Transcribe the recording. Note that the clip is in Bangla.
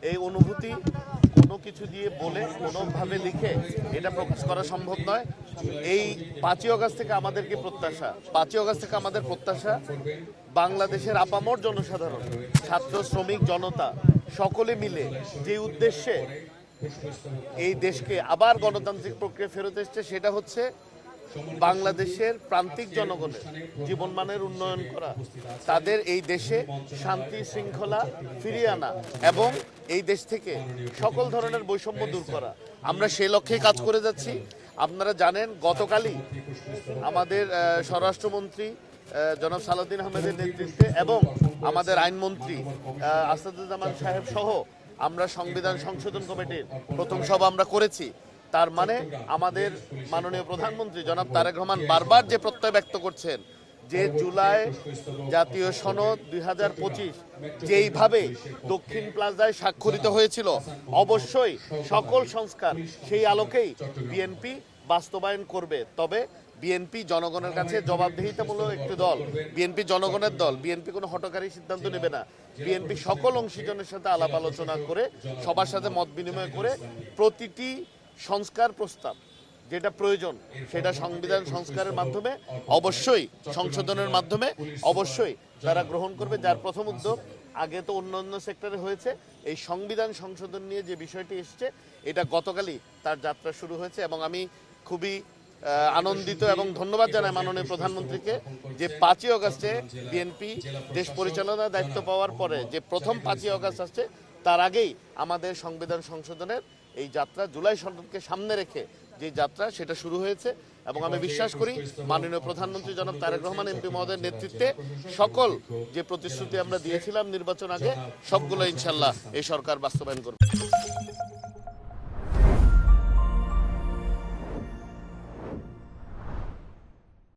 এই অনুভূতি কোনো কিছু দিয়ে বলে কোনোভাবে লিখে এটা প্রকাশ করা সম্ভব নয়। এই 5ই আগস্ট থেকে আমাদের কি প্রত্যাশা? 5ই আগস্ট থেকে আমাদের প্রত্যাশা বাংলাদেশের আপামর জনসাধারণ, ছাত্র, শ্রমিক, জনতা সকলে মিলে যে উদ্দেশ্যে এই দেশকে আবার গণতান্ত্রিক প্রক্রিয়া ফেরত এসছে, সেটা হচ্ছে বাংলাদেশের প্রান্তিক জনগণের জীবনমানের উন্নয়ন করা, তাদের এই দেশে শান্তি শৃঙ্খলা ফিরিয়ে আনা এবং এই দেশ থেকে সকল ধরনের বৈষম্য দূর করা। আমরা সেই লক্ষ্যেই কাজ করে যাচ্ছি। আপনারা জানেন, গতকালই আমাদের স্বরাষ্ট্রমন্ত্রী জনাব সালাউদ্দিন আহমেদের নেতৃত্বে এবং আমাদের আইনমন্ত্রী আসাদুজ্জামান সাহেব সহ আমরা সংবিধান সংশোধন কমিটির প্রথম সভা আমরা করেছি। তার মানে আমাদের মাননীয় প্রধানমন্ত্রী জনাব তারেক রহমান বারবার যে প্রত্যয় ব্যক্ত করছেন যে জুলাই জাতীয় সনদ 2025 যেইভাবে দক্ষিণ প্লাজায় স্বাক্ষরিত হয়েছিল, অবশ্যই সকল সংস্কার সেই আলোকেই বিএনপি বাস্তবায়ন করবে। তবে বিএনপি জনগণের কাছে জবাবদিহিতামূলক একটি দল, বিএনপি জনগণের দল। বিএনপি কোনো হঠকারী সিদ্ধান্ত নেবে না। বিএনপি সকল অংশীজনের সাথে আলাপ আলোচনা করে, সবার সাথে মত বিনিময় করে প্রতিটি সংস্কার প্রস্তাব যেটা প্রয়োজন সেটা সংবিধান সংস্কারের মাধ্যমে, অবশ্যই সংশোধনের মাধ্যমে অবশ্যই তারা গ্রহণ করবে। যার প্রথম উদ্যোগ আগে তো অন্যান্য সেক্টরে হয়েছে, এই সংবিধান সংশোধন নিয়ে যে বিষয়টি এসছে এটা গতকালই তার যাত্রা শুরু হয়েছে। এবং আমি খুবই আনন্দিত এবং ধন্যবাদ জানাই মাননীয় প্রধানমন্ত্রীকে যে 5ই আগস্টে বিএনপি দেশ পরিচালনার দায়িত্ব পাওয়ার পরে যে প্রথম 5ই আগস্ট আসছে, তার আগেই আমাদের সংবিধান সংশোধনের এই যাত্রা জুলাই সনদকে সামনে রেখে যে যাত্রা সেটা শুরু হয়েছে। এবং আমি বিশ্বাস করি মাননীয় প্রধানমন্ত্রী জনাব তারেক রহমান এমপি মহোদয়ের নেতৃত্বে সকল যে প্রতিশ্রুতি আমরা দিয়েছিলাম নির্বাচন আগে, সবগুলো ইনশাল্লাহ এই সরকার বাস্তবায়ন করবে।